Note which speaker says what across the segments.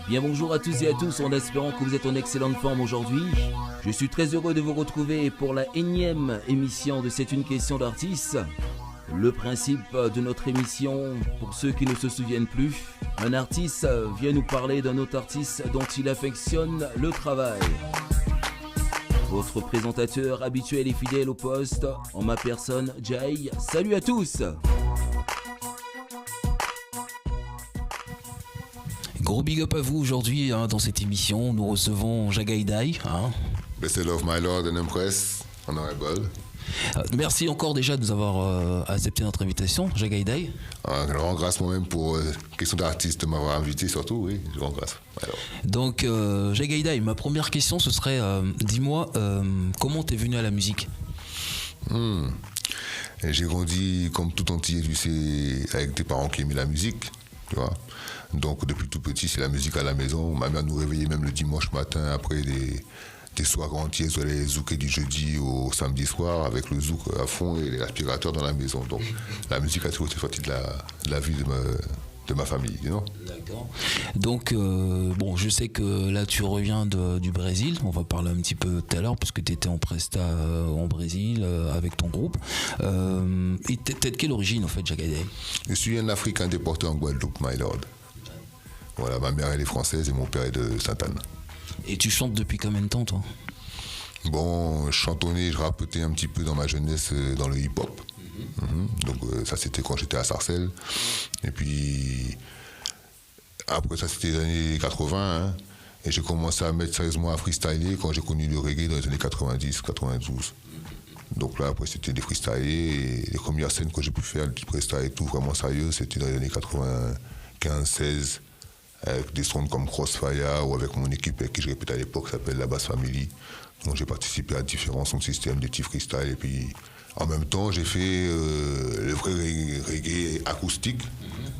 Speaker 1: Bien bonjour à tous et à tous, en espérant que vous êtes en excellente forme aujourd'hui. Je suis très heureux de vous retrouver pour la énième émission de C'est une question d'artiste. Le principe de notre émission, pour ceux qui ne se souviennent plus, un artiste vient nous parler d'un autre artiste dont il affectionne le travail. Votre présentateur habituel et fidèle au poste, en ma personne, Jay. Salut à tous!
Speaker 2: Gros big up à vous aujourd'hui dans cette émission. Nous recevons Jagaïdaï.
Speaker 3: Blessed of my Lord and Empress, honorable.
Speaker 2: Merci encore déjà de nous avoir accepté notre invitation, Jagaïdaï.
Speaker 3: Un grand grâce moi-même pour question d'artiste de m'avoir invité, surtout, oui, grand grâce. Alors.
Speaker 2: Donc, Jagaïdaï, ma première question, ce serait, dis-moi, comment t'es venu à la musique?
Speaker 3: J'ai grandi comme tout entier, tu sais, avec des parents qui aimaient la musique, tu vois. Donc depuis tout petit, c'est la musique à la maison. Ma mère nous réveillait même le dimanche matin après des soirées entières sur les zoukés du jeudi au samedi soir avec le zouk à fond et l'aspirateur dans la maison. Donc la musique a toujours été sortie de la vie de ma famille, non?
Speaker 2: D'accord. Donc, bon, je sais que là, tu reviens du Brésil. On va parler un petit peu tout à l'heure, puisque tu étais en presta en Brésil avec ton groupe. Et t'es de quelle origine, en fait, Jagaïdaï?
Speaker 3: Je suis un Africain déporté en Guadeloupe, my lord. Voilà, ma mère, elle est française et mon père est de Sainte-Anne.
Speaker 2: Et tu chantes depuis combien de temps, toi?
Speaker 3: Bon, je chantonnais, je rapotais un petit peu dans ma jeunesse dans le hip-hop. Donc ça, c'était quand j'étais à Sarcelles. Et puis, après ça, c'était les années 80. Hein, et j'ai commencé à mettre sérieusement à freestyler quand j'ai connu le reggae dans les années 90, 92. Donc là, après, c'était des freestylers. Et les premières scènes que j'ai pu faire, du freestyle et tout, vraiment sérieux, c'était dans les années 95, 16. Avec des sons comme Crossfire ou avec mon équipe avec qui je répète à l'époque, qui s'appelle La Basse Family. Donc j'ai participé à différents sons de système, des petits freestyles. Et puis en même temps, j'ai fait le vrai reggae acoustique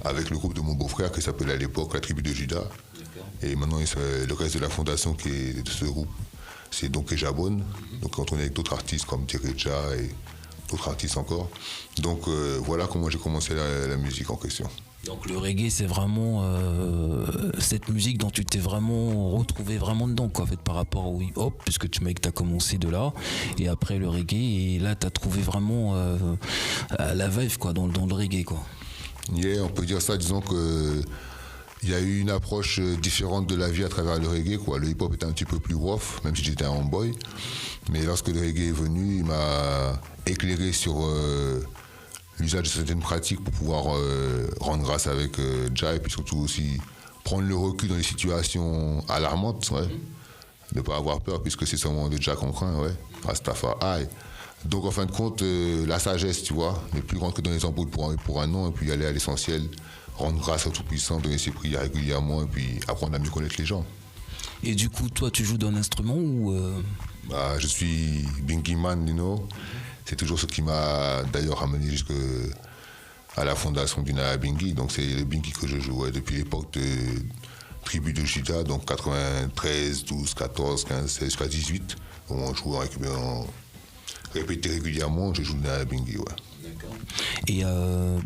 Speaker 3: avec le groupe de mon beau-frère qui s'appelait à l'époque La Tribu de Judas. Et maintenant, le reste de la fondation qui est de ce groupe, c'est donc Jabon. Donc quand on est avec d'autres artistes comme Tereja et d'autres artistes encore. Donc voilà comment j'ai commencé la musique en question.
Speaker 2: Donc le reggae, c'est vraiment cette musique dont tu t'es vraiment retrouvé vraiment dedans, quoi, en fait, par rapport au hip-hop, puisque tu m'as dit que tu as commencé de là, et après le reggae, et là tu as trouvé vraiment la vibe, quoi, dans le reggae, quoi.
Speaker 3: Yeah, on peut dire ça, disons que il y a eu une approche différente de la vie à travers le reggae, quoi. Le hip-hop était un petit peu plus rough, même si j'étais un homeboy, mais lorsque le reggae est venu, il m'a éclairé sur l'usage de certaines pratiques pour pouvoir rendre grâce avec Jai, et puis surtout aussi prendre le recul dans les situations alarmantes, ouais. Ne pas avoir peur, puisque c'est seulement de Jai qu'on craint, ouais. Rastafari. Donc en fin de compte, la sagesse, tu vois, ne plus rentrer dans les embrouilles pour un nom, et puis aller à l'essentiel, rendre grâce au Tout-Puissant, donner ses prières régulièrement, et puis apprendre à mieux connaître les gens.
Speaker 2: Et du coup, toi, tu joues d'un instrument ou
Speaker 3: Bah, je suis Bingy Man, you know. C'est toujours ce qui m'a d'ailleurs ramené jusqu'à la fondation du Naya Bingy. Donc c'est le Bingy que je jouais depuis l'époque de Tribu de Judas, donc 93, 12, 14, 15, 16 jusqu'à 18. Où on jouait, on répétait régulièrement, je joue le Naya Bingy, ouais.
Speaker 2: D'accord. Et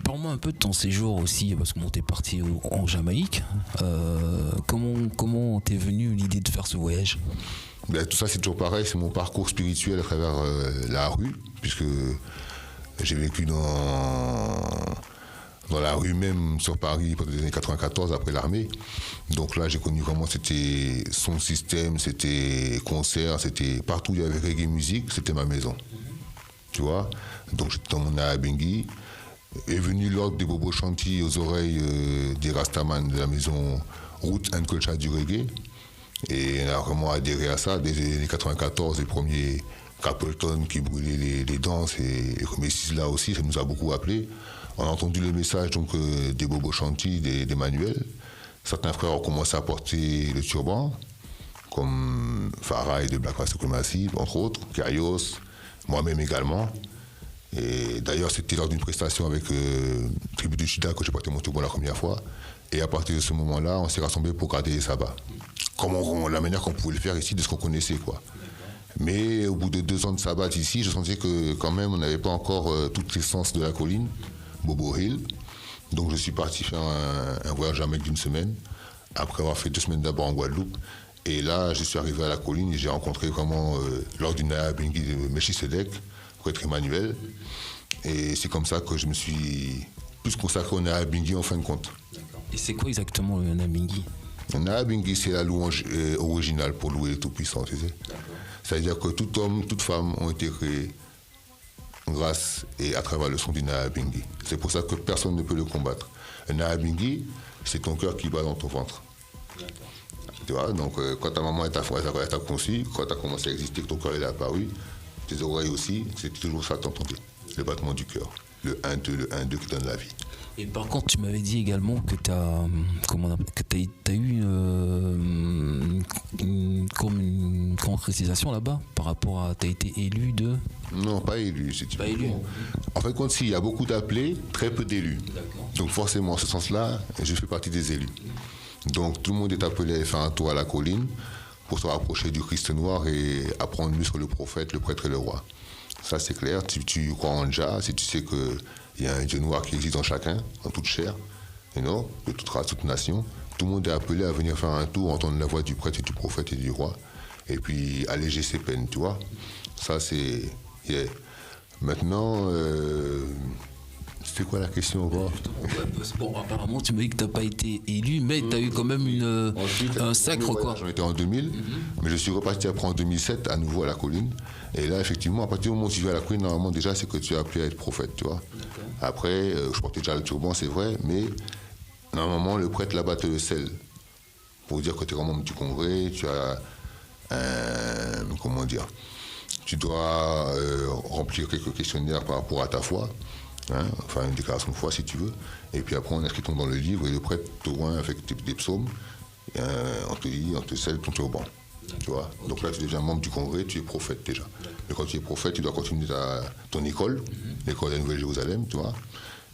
Speaker 2: parle-moi un peu de ton séjour aussi, parce que t'es parti en Jamaïque. Comment t'es venu l'idée de faire ce voyage?
Speaker 3: Ben, tout ça, c'est toujours pareil, c'est mon parcours spirituel à travers la rue, puisque j'ai vécu dans la rue même sur Paris pendant les années 94 après l'armée. Donc là, j'ai connu vraiment, c'était son système, c'était concert, c'était partout où il y avait reggae musique, c'était ma maison. Tu vois? Donc j'étais dans mon Naya Bingy. Est venu l'ordre des Bobo Chanty aux oreilles des Rastaman de la maison Root and Culture du reggae. Et on a vraiment adhéré à ça. Dès les années 94, les premiers Capleton qui brûlaient les danses et les premiers Sisla aussi, ça nous a beaucoup appelé. On a entendu le message donc, des Bobo Chanty, des manuels. Certains frères ont commencé à porter le turban, comme Farah de Black Master Massive, entre autres, Kaios, moi-même également. Et d'ailleurs, c'était lors d'une prestation avec Tribu de Judas que j'ai porté mon turban la première fois. Et à partir de ce moment-là, on s'est rassemblés pour garder les sabbats. La manière qu'on pouvait le faire ici, de ce qu'on connaissait, quoi. Mais au bout de 2 ans de sabbat ici, je sentais que quand même, on n'avait pas encore toute l'essence de la colline, Bobo Hill. Donc je suis parti faire un voyage à Jamaïque d'1 semaine après avoir fait 2 semaines d'abord en Guadeloupe. Et là, je suis arrivé à la colline et j'ai rencontré vraiment, lors d'une Nahabingui de Melchisedec, prêtre Emmanuel. Et c'est comme ça que je me suis plus consacré au Nahabingui en fin de compte.
Speaker 2: Et c'est quoi exactement le Nahabingui?
Speaker 3: Le Nahabingui, c'est la louange originale pour louer le Tout-Puissant, tu sais. C'est-à-dire que tout homme, toute femme ont été créés grâce et à travers le son du Nahabingui. C'est pour ça que personne ne peut le combattre. Le Nahabingui, c'est ton cœur qui bat dans ton ventre. Tu vois, donc quand ta maman t'a conçu, quand tu as commencé à exister, que ton cœur est apparu, tes oreilles aussi, c'est toujours ça que t'entendais. Le battement du cœur. Le 1-2, le 1-2 qui donne la vie.
Speaker 2: Et par contre, tu m'avais dit également que tu as eu comme une concrétisation là-bas par rapport à. Tu as été élu de.
Speaker 3: Non, pas élu. C'est
Speaker 2: pas élu.
Speaker 3: En fait, quand il y a beaucoup d'appelés, très peu d'élus. Donc forcément, en ce sens-là, je fais partie des élus. Donc tout le monde est appelé à faire un tour à la colline pour se rapprocher du Christ noir et apprendre mieux sur le prophète, le prêtre et le roi. Ça, c'est clair. Si tu crois en Jah, si tu sais qu'il y a un Dieu noir qui existe en chacun, en toute chair, de toute race, toute nation, tout le monde est appelé à venir faire un tour, entendre la voix du prêtre et du prophète et du roi, et puis alléger ses peines, tu vois. Ça, c'est... Yeah. Maintenant, c'était quoi la question encore?
Speaker 2: Bon, apparemment, tu m'as dit que tu n'as pas été élu, mais tu as eu quand même un sacre, quoi.
Speaker 3: J'en étais en 2000, mais je suis reparti après en 2007, à nouveau à la colline. Et là, effectivement, à partir du moment où tu vas à la colline, normalement, déjà, c'est que tu es appelé à être prophète, tu vois. Après, je portais déjà le turban, c'est vrai, mais normalement, le prêtre là-bas te le scelle. Pour dire que tu es membre du congrès, tu as comment dire, tu dois remplir quelques questionnaires par rapport à ta foi. Enfin une déclaration de foi si tu veux, et puis après on inscrit ton dans le livre et le prêtre te voit avec des psaumes, et, on te lit, on te scelle ton turban, tu vois. Okay. Donc là tu deviens membre du congrès, tu es prophète déjà. Mais quand tu es prophète, tu dois continuer ton école, l'école de la Nouvelle-Jérusalem, tu vois,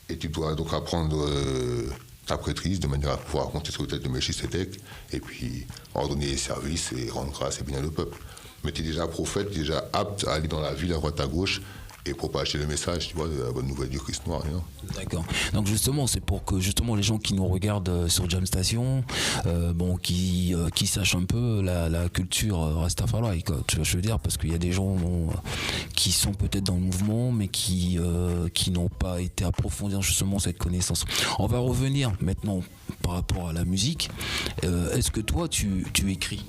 Speaker 3: et tu dois donc apprendre ta prêtrise de manière à pouvoir raconter sur le tête de Melchisedec, et puis ordonner les services et rendre grâce et bénir le peuple. Mais tu es déjà prophète, déjà apte à aller dans la ville à droite à gauche, et propager le message, tu vois, de la bonne nouvelle du Christ noir.
Speaker 2: D'accord. Donc justement, c'est pour que justement les gens qui nous regardent sur Jam Station, qui sachent un peu la culture Rastafari, quoi. Tu vois, je veux dire, parce qu'il y a des gens qui sont peut-être dans le mouvement, mais qui n'ont pas été approfondir justement cette connaissance. On va revenir maintenant par rapport à la musique. Est-ce que toi, tu écris?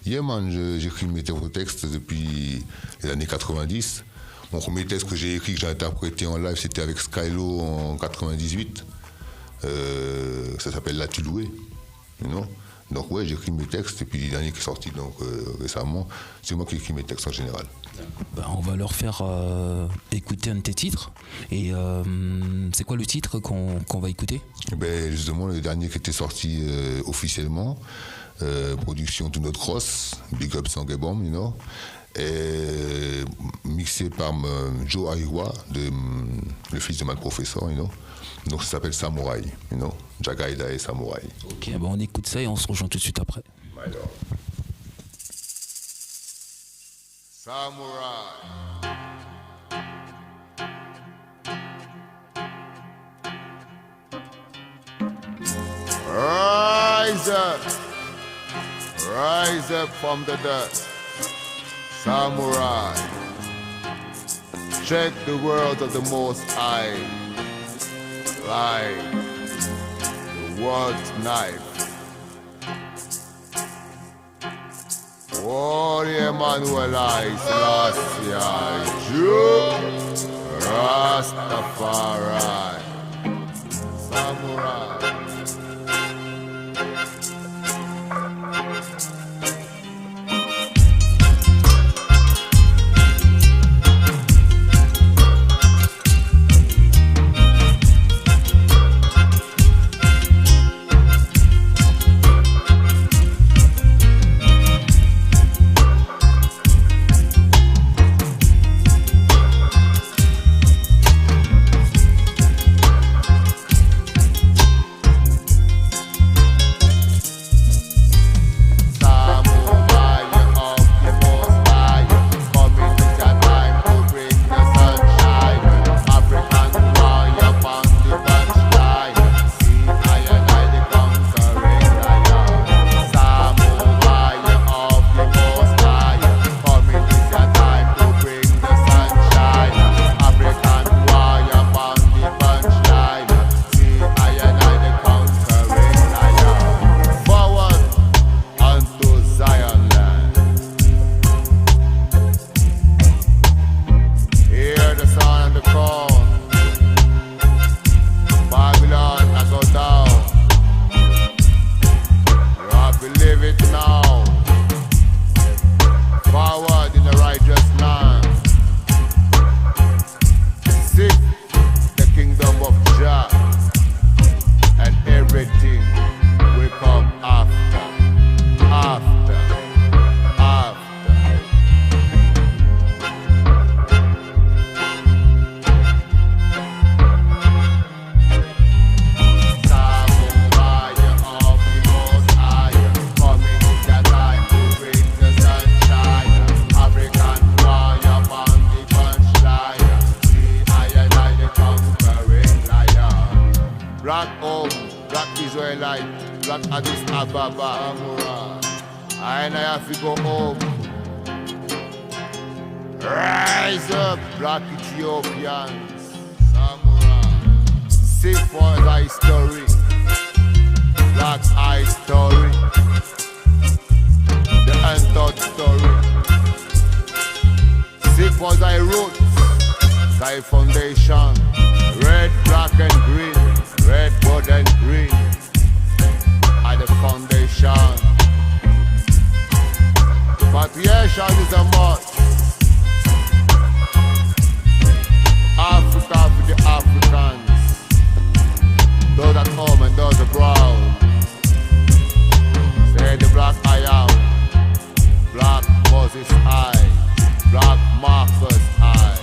Speaker 3: Yeah man, j'écris mes textes depuis les années 90. Mon premier texte que j'ai écrit, que j'ai interprété en live, c'était avec Skylo en 98. Ça s'appelle L'as-tu loué, Donc ouais, j'écris mes textes, et puis le dernier qui est sorti donc, récemment, c'est moi qui écris mes textes en général.
Speaker 2: On va leur faire écouter un de tes titres. Et c'est quoi le titre qu'on va écouter?
Speaker 3: Justement, le dernier qui était sorti officiellement, production To Not Cross, Big Up Sangebom, et mixé par Joe Aiwa, le fils de Man Professor, Donc ça s'appelle Samouraï, Jagaïda et Samouraï.
Speaker 2: Ok, on écoute ça et on se rejoint tout de suite après.
Speaker 3: Samouraï. Rise up from the dust. Samurai, check the world of the Most High, like the world's knife. Warrior Emmanuel Selassie, Jew, Rastafari, Samurai.
Speaker 4: Black Israelite, Black Addis Ababa, Samurai. I have to go home. Rise up, Black Ethiopians, Samurai. Sing for thy story, Black eye story, the untold story. Sing for thy roots, thy foundation. Red, black and green, red, gold and green are the foundation. Patriarchal is a must. Africa for the Africans, those at home and those abroad. Say the black I am, black Moses I, black Marcus I.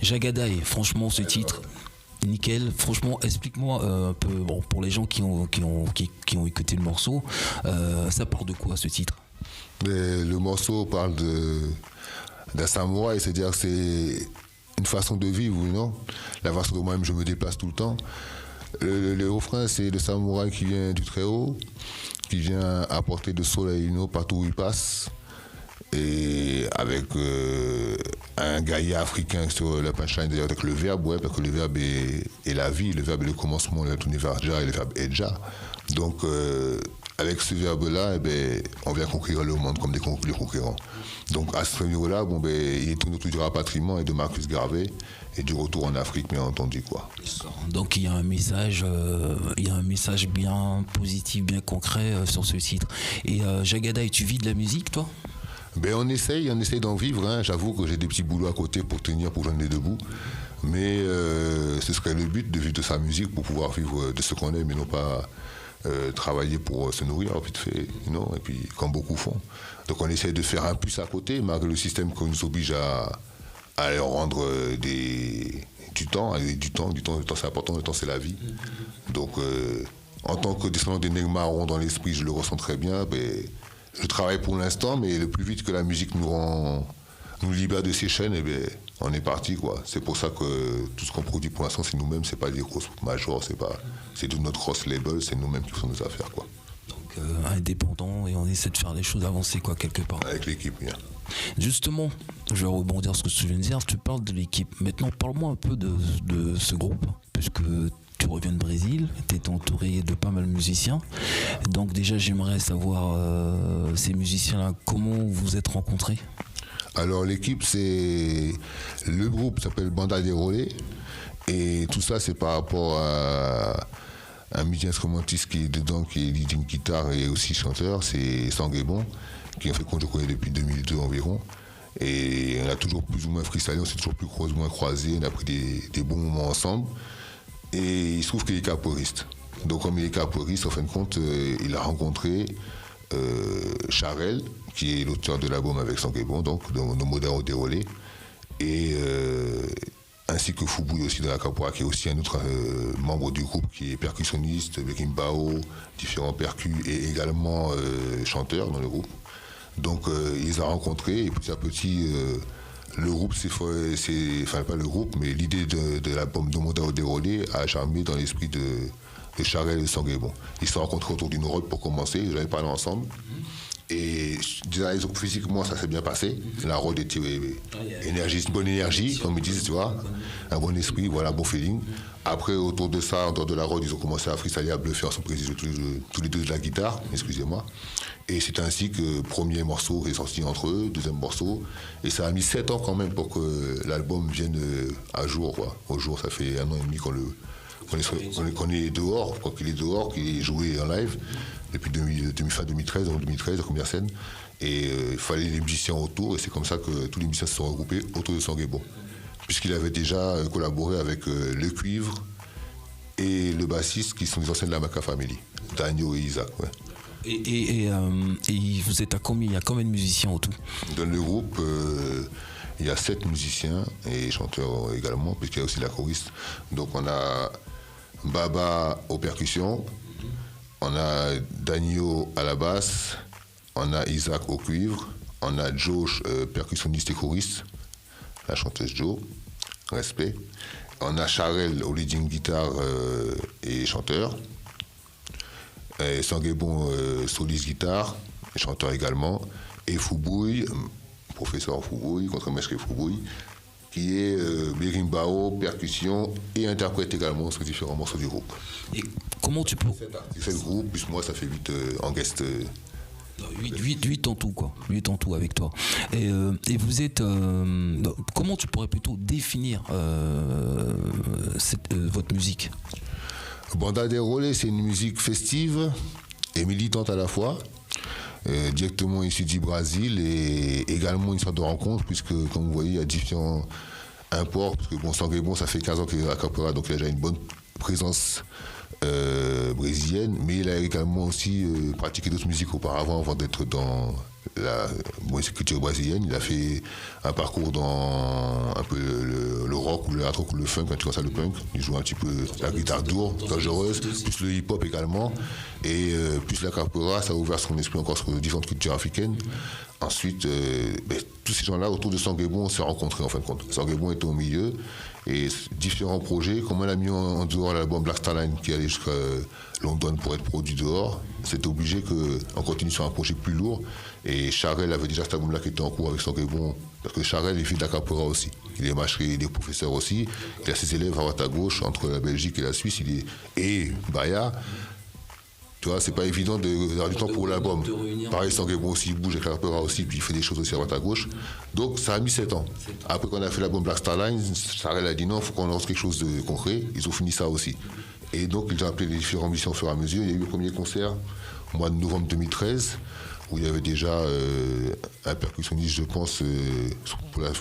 Speaker 2: Jagadaï, franchement ce titre, nickel. Franchement, explique-moi un peu, bon, pour les gens qui ont écouté le morceau, ça parle de quoi ce titre?
Speaker 3: Mais le morceau parle d'un samouraï, c'est-à-dire que c'est une façon de vivre, non? La façon dont moi-même je me déplace tout le temps. Le refrain, c'est le samouraï qui vient du très haut, qui vient apporter le soleil partout où il passe. Et avec un gaïa africain sur le punchline, d'ailleurs avec le verbe, ouais, parce que le verbe est la vie, le verbe est le commencement, le verbe tourné vers Ja et le verbe est Ja. Donc avec ce verbe-là, eh ben, on vient conquérir le monde comme des conquérants. Donc à ce niveau-là, bon, ben, il tourne autour du rapatriement et de Marcus Garvey et du retour en Afrique, bien entendu, quoi.
Speaker 2: Donc il y a un message bien positif, bien concret sur ce titre. Et Jagadaï, tu vis de la musique, toi?
Speaker 3: Ben on essaye d'en vivre, hein. J'avoue que j'ai des petits boulots à côté pour tenir, pour joindre les deux bouts. Mais ce serait le but de vivre de sa musique pour pouvoir vivre de ce qu'on aime et non pas travailler pour se nourrir, vite fait, non, et puis comme beaucoup font. Donc on essaye de faire un plus à côté, malgré le système qui nous oblige à leur rendre du temps c'est important, le temps c'est la vie. Donc en tant que descendant des nègres marrons dans l'esprit, je le ressens très bien, ben, je travaille pour l'instant, mais le plus vite que la musique nous libère de ces chaînes, eh bien, on est parti, quoi. C'est pour ça que tout ce qu'on produit pour l'instant, c'est nous-mêmes, c'est pas des grosses majors, c'est de notre cross label, c'est nous-mêmes qui faisons nos affaires, quoi.
Speaker 2: Donc indépendant, et on essaie de faire les choses avancer, quoi, quelque part.
Speaker 3: Avec l'équipe, bien.
Speaker 2: Justement, je vais rebondir sur ce que tu viens de dire. Tu parles de l'équipe. Maintenant, parle-moi un peu de ce groupe, puisque tu reviens de Brésil, tu es entouré de pas mal de musiciens. Donc déjà, j'aimerais savoir, ces musiciens-là, comment vous vous êtes rencontrés?
Speaker 3: Alors l'équipe, c'est... Le groupe s'appelle Banda des Relais. Et tout ça, c'est par rapport à un musicien instrumentiste qui est dedans, qui est leading guitare et aussi chanteur, c'est Sanguebon, qui en fait qu'on je connais depuis 2002 environ. Et on a toujours plus ou moins freestylé, on s'est toujours plus croisés, on a pris des bons moments ensemble. Et il se trouve qu'il est capoeiriste. Donc comme il est capoeiriste, en fin de compte, il a rencontré Charel, qui est l'auteur de l'album avec Sanguebon, donc nos modèles déroulés, et ainsi que Foubouille aussi de la capoeira, qui est aussi un autre membre du groupe, qui est percussionniste, Bekimbao, différents percus, et également chanteur dans le groupe. Donc il les a rencontrés, et petit à petit... le groupe, enfin pas le groupe, mais l'idée de l'album de Modèle déroulé a germé dans l'esprit de Charel et Sanguebon. Ils se sont rencontrés autour d'une robe pour commencer, ils avaient parlé ensemble. Et déjà, physiquement, ça s'est bien passé. La robe était une bonne énergie, comme ils disent, tu vois. Un bon esprit, voilà, un bon feeling. Après, autour de ça, en dehors de la robe, ils ont commencé à freestyler, à bluffer, à se préciser tous les deux de la guitare, excusez-moi. Et c'est ainsi que le premier morceau est sorti entre eux, deuxième morceau. Et ça a mis 7 ans quand même pour que l'album vienne à jour, quoi. Au jour, ça fait 1 an et demi qu'on est dehors, qu'il est dehors, qu'il est joué en live, depuis fin 2013, en 2013, la première scène. Et il fallait les musiciens autour, et c'est comme ça que tous les musiciens se sont regroupés autour de Sanguebon. Puisqu'il avait déjà collaboré avec le cuivre et le bassiste, qui sont les anciens de la Maca Family, Daniel et Isaac, ouais.
Speaker 2: Et vous êtes à combien? Il y a combien de musiciens autour?
Speaker 3: Dans le groupe, il y a 7 musiciens et chanteurs également, puisqu'il y a aussi la choriste. Donc on a Baba aux percussions, on a Dagno à la basse, on a Isaac au cuivre, on a Josh, percussionniste et choriste, la chanteuse Jo, respect. On a Charel au leading guitare et chanteur. Et Sanguebon, soliste guitare, et chanteur également. Et Foubouille, professeur Foubouille, contre-maître Foubouille, qui est berimbau, percussion et interprète également sur différents morceaux du groupe.
Speaker 2: Et comment tu peux...
Speaker 3: Il fait le groupe, plus moi ça fait 8 en guest.
Speaker 2: 8 en tout, quoi. 8 en tout avec toi. Et vous êtes... comment tu pourrais plutôt définir votre musique?
Speaker 3: Banda de Rolê, c'est une musique festive et militante à la fois, directement issue du Brésil et également une sorte de rencontre, puisque comme vous voyez, il y a différents imports, parce que bon, Sanguebon, ça fait 15 ans qu'il est à Capoeira, donc il a déjà une bonne présence brésilienne, mais il a également aussi pratiqué d'autres musiques auparavant avant d'être dans la culture brésilienne. Il a fait un parcours dans un peu le rock ou le hard rock ou le funk, quand tu vois ça, le punk. Il joue un petit peu la guitare dure, dangereuse, plus le hip-hop également, et plus la capoeira, ça a ouvert son esprit encore sur différentes cultures africaines. Ensuite, tous ces gens-là, autour de Sanguebon, on s'est rencontrés en fin de compte. Sanguebon était au milieu, et différents projets, comme on a mis en dehors l'album Black Star Line qui allait jusqu'à London pour être produit dehors, c'est obligé qu'on continue sur un projet plus lourd. Et Charel avait déjà cet album-là qui était en cours avec Sanguebon, parce que Charel est fils de la capoeira aussi. Il est mâcherie, il est professeur aussi, il a ses élèves à droite à gauche, entre la Belgique et la Suisse, et Baya. Tu vois, c'est pas évident d'avoir du temps pour l'album. Pareil, Sanguebon aussi, il bouge avec la capoeira aussi, puis il fait des choses aussi à droite à gauche. Donc ça a mis 7 ans. Après qu'on a fait l'album Black Star Line, Charel a dit non, il faut qu'on lance quelque chose de concret. Ils ont fini ça aussi. Et donc ils ont appelé les différentes missions au fur et à mesure. Il y a eu le premier concert au mois de novembre 2013, où il y avait déjà un percussionniste, je pense, pour la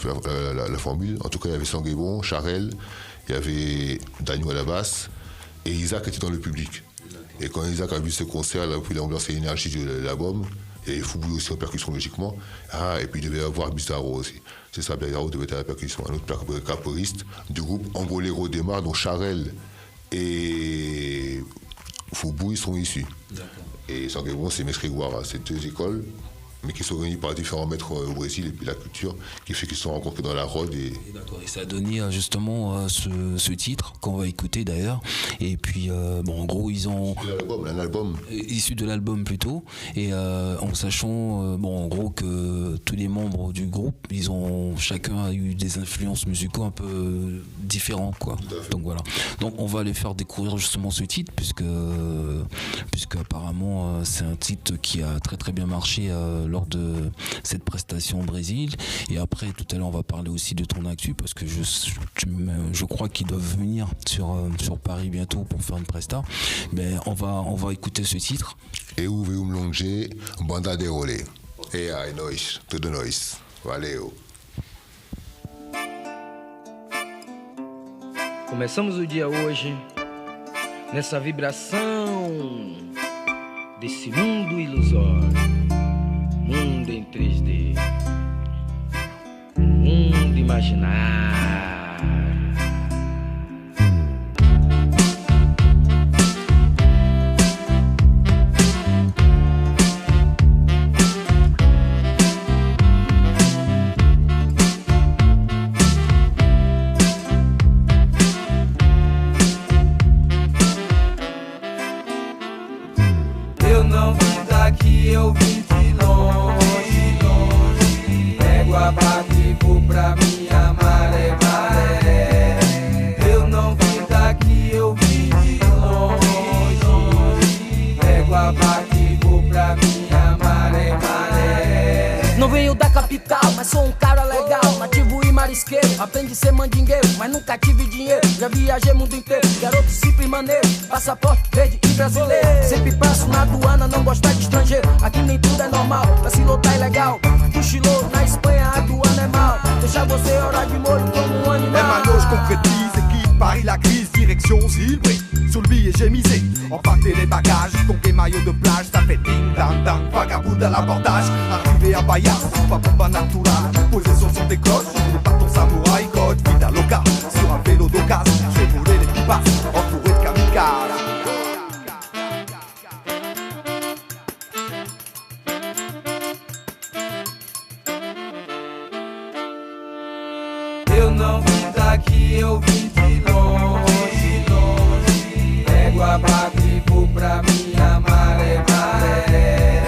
Speaker 3: formule. En tout cas, il y avait Sanguebon, Charel, il y avait Dagno à la basse, et Isaac était dans le public. Et quand Isaac a vu ce concert, là, puis il a ambiancé l'énergie de l'album, il y avait Foubouille aussi en percussion logiquement, et puis il devait y avoir Bizarro aussi. C'est ça, Bizarro devait être à la percussion, un autre capoeiriste du groupe Angolero démarre, dont Charel et Foubouille sont issus. Et Sanguebon, c'est Mestre Guara, c'est 2 écoles, mais qui sont réunis par différents maîtres au Brésil, et puis la culture qui fait qu'ils se sont rencontrés dans la Rhode. Et
Speaker 2: ça a donné justement ce titre qu'on va écouter d'ailleurs. Et puis, en gros, ils ont...
Speaker 3: Un album.
Speaker 2: Issu de l'album plutôt. Et en sachant, en gros, que tous les membres du groupe, chacun a eu des influences musicaux un peu différentes, quoi. Donc voilà. Donc on va aller faire découvrir justement ce titre, puisque apparemment, c'est un titre qui a très très bien marché lors de cette prestation au Brésil. Et après, tout à l'heure, on va parler aussi de ton actu, parce que je crois qu'ils doivent venir sur Paris bientôt pour faire une presta. Mais on va écouter ce titre.
Speaker 3: Et où veio longe, Banda de Rolê. Et aí, nós, tudo nós. Valeu.
Speaker 5: Começamos o dia hoje nessa vibração desse mundo ilusório, mundo em 3D, mundo imaginário.
Speaker 6: Eu não vim daqui, eu vim de longe, longe. Pego a vaca e vou pra minha maré, maré. Eu não vim daqui, eu vim de longe, longe. Pego a vaca e vou pra minha maré, maré.
Speaker 7: Não venho da capital, mas sou um cara legal. Nativo e marisqueiro, aprendi a ser mandingueiro, mas nunca tive dinheiro. Já viajei mundo inteiro, garoto simples maneiro. Passaporte verde e brasileiro. Sempre passo na aduana, não gostar de estrangeiro. Aqui nem tudo é normal, vacilou tá ilegal. Cochilou na Espanha, a aduana é mal. Deixa você orar de molho como um animal.
Speaker 8: Manos concrétise, équipe Paris la crise, direction Zilbré. Sur le billet j'ai misé, emporter les bagages. Tonguer maillot de plage, ça fait ding dang dang. Vagabond à l'abordage, arrivé à Bahia, pas bomba natural. Posé sur son décoche, je pas ton samouraï code. Vida loca, sur un vélo d'occasion. J'ai volé les pipas, entouré de kamikazes.
Speaker 6: daqui, eu vim de longe, longe. Égua bate e vou pra minha maré, maré.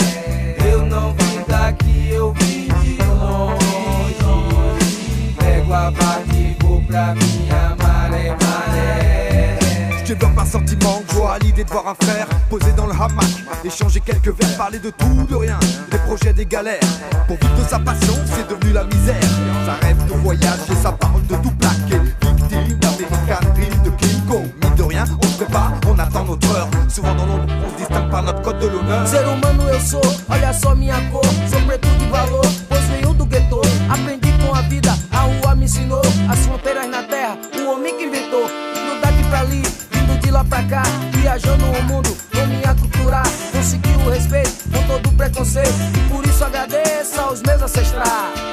Speaker 6: Eu não vim daqui, eu vim de longe, longe. Égua bate e vou pra minha maré, maré.
Speaker 8: Je développe un sentiment, joie à l'idée de voir un frère posé dans le hamac, échanger quelques vers, parler de tout, de rien, des projets, des galères. Pour vivre de sa passion, c'est devenu la misère. Ça rêve de voyage et ça parle de tout plaquer. Victime d'American Dream, de King Kong. Mine de rien, on se prépare, on attend notre heure. Souvent dans l'ombre, on se distingue par notre code de l'honneur.
Speaker 7: Ser humano eu sou, olha só minha cor. Sou preto de valor, pois venho do gueto. Aprendi com a vida, a rua me ensinou. As fronteiras na terra, o homem que inventou. Indo daqui pra ali, indo de lá pra cá. Viajando o mundo com minha cultura. Consegui o respeito com todo o preconceito. E por isso agradeço aos meus ancestrais.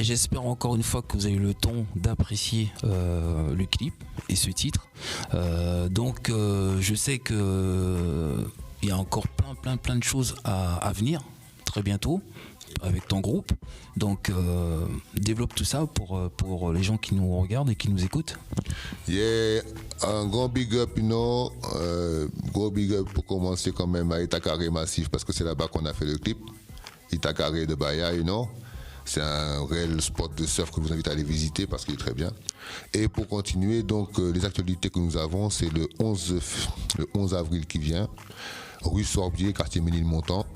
Speaker 2: J'espère encore une fois que vous avez eu le temps d'apprécier le clip et ce titre. Donc je sais que il y a encore plein de choses à venir très bientôt avec ton groupe. Donc développe tout ça pour les gens qui nous regardent et qui nous écoutent.
Speaker 3: Yeah, un grand big up, gros big up pour commencer quand même à Itacaré Massif parce que c'est là-bas qu'on a fait le clip. Itacaré de Bahia, C'est un réel spot de surf que je vous invite à aller visiter parce qu'il est très bien. Et pour continuer, donc les actualités que nous avons, c'est le 11 avril qui vient, rue Sorbier, quartier Ménilmontant.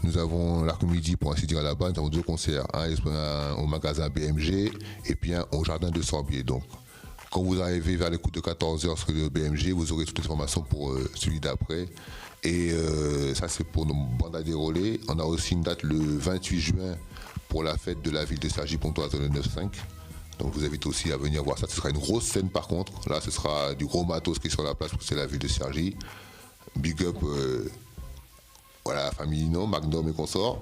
Speaker 3: Nous avons l'après-midi, pour ainsi dire, là-bas. Nous avons 2 concerts, un au magasin BMG et puis un au jardin de Sorbier. Donc, quand vous arrivez vers les coups de 14h sur le BMG, vous aurez toutes les informations pour celui d'après. Et ça, c'est pour nos bandes à dérouler. On a aussi une date le 28 juin pour la fête de la ville de Cergy-Pontoise le 9-5. Donc je vous invite aussi à venir voir ça. Ce sera une grosse scène par contre. Là, ce sera du gros matos qui est sur la place parce que c'est la ville de Cergy. Big up, voilà, la famille Magnum et consorts.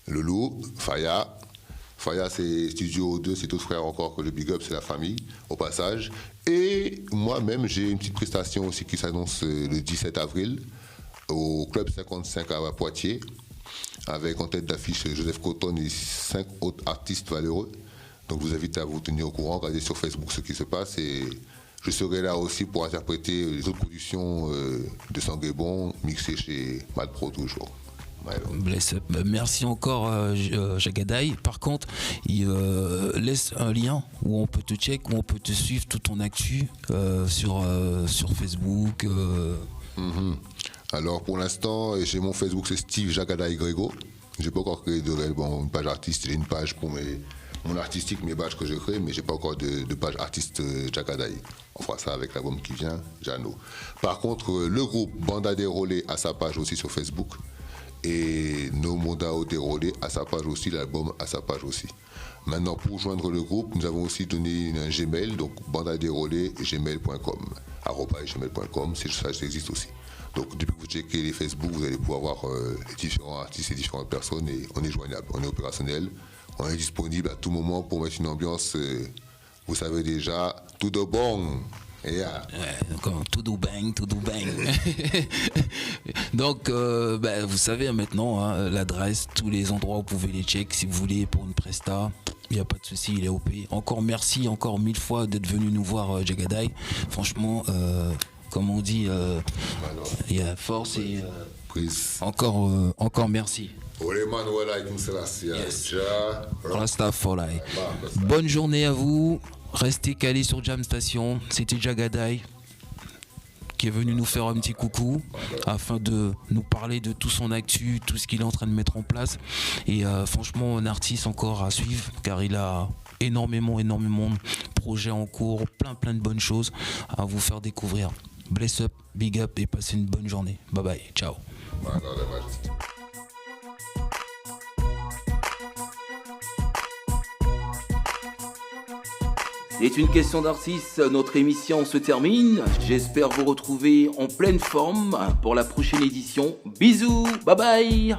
Speaker 3: Loulou, Faya. Faya, c'est Studio 2, c'est tout frère encore que le big up, c'est la famille, au passage. Et moi-même, j'ai une petite prestation aussi qui s'annonce le 17 avril au Club 55 à Poitiers, avec en tête d'affiche Joseph Coton et 5 autres artistes valeureux. Donc je vous invite à vous tenir au courant, regardez sur Facebook ce qui se passe et je serai là aussi pour interpréter les autres productions de Sanguébon mixées chez Mad Pro toujours.
Speaker 2: Bless up. Merci encore Jagadaï. Par contre, il laisse un lien où on peut te check, où on peut te suivre toute ton actu sur Facebook.
Speaker 3: Alors pour l'instant, j'ai mon Facebook, c'est Steve Jagadaï Grégo. J'ai pas encore créé une page artiste, j'ai une page pour mon artistique, mes badges que je crée, mais j'ai pas encore de page artiste Jagadaï. On fera ça avec l'album qui vient, Jano. Par contre, le groupe Banda Déroulé a sa page aussi sur Facebook. Et No Mondao Déroulé a sa page aussi, l'album a sa page aussi. Maintenant, pour joindre le groupe, nous avons aussi donné un Gmail, donc bandadérolé@gmail.com, @gmail.com, ça existe aussi. Donc depuis que vous checkez les Facebook, vous allez pouvoir voir les différents artistes et différentes personnes et on est joignable, on est opérationnel, on est disponible à tout moment pour mettre une ambiance, vous savez déjà, tout de bon. Yeah.
Speaker 2: Tout do bang. Donc vous savez maintenant l'adresse, tous les endroits où vous pouvez les check si vous voulez pour une presta. Il n'y a pas de souci, il est OP. Encore merci, encore 1000 fois d'être venu nous voir Jagadaï. Franchement, comme on dit, il y a force et encore merci.
Speaker 3: Yes.
Speaker 2: Rastafari. Bonne journée à vous. Restez calés sur Jam Station. C'était Jagadaï qui est venu nous faire un petit coucou afin de nous parler de tout son actu, tout ce qu'il est en train de mettre en place. Et franchement, un artiste encore à suivre car il a énormément de projets en cours, plein de bonnes choses à vous faire découvrir. Bless up, big up et passez une bonne journée. Bye bye, ciao.
Speaker 1: C'est une question d'artiste, notre émission se termine. J'espère vous retrouver en pleine forme pour la prochaine édition. Bisous, bye bye.